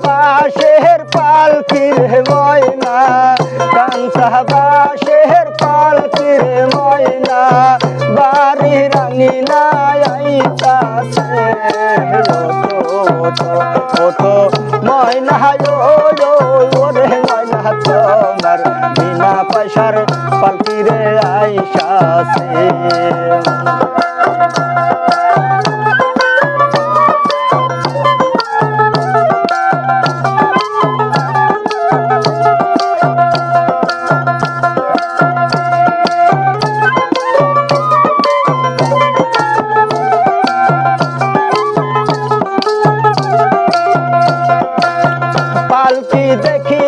বাঁশের পালকির ময়না, কাঞ্চা বাঁশের পালকির ময়না, বাড়ি রাঙিনায় আইতাছে। ওঠো ময়না ওরে ময়না তোমার বিনা পয়সার পালকিরে আইসাছে। পালকি দেখি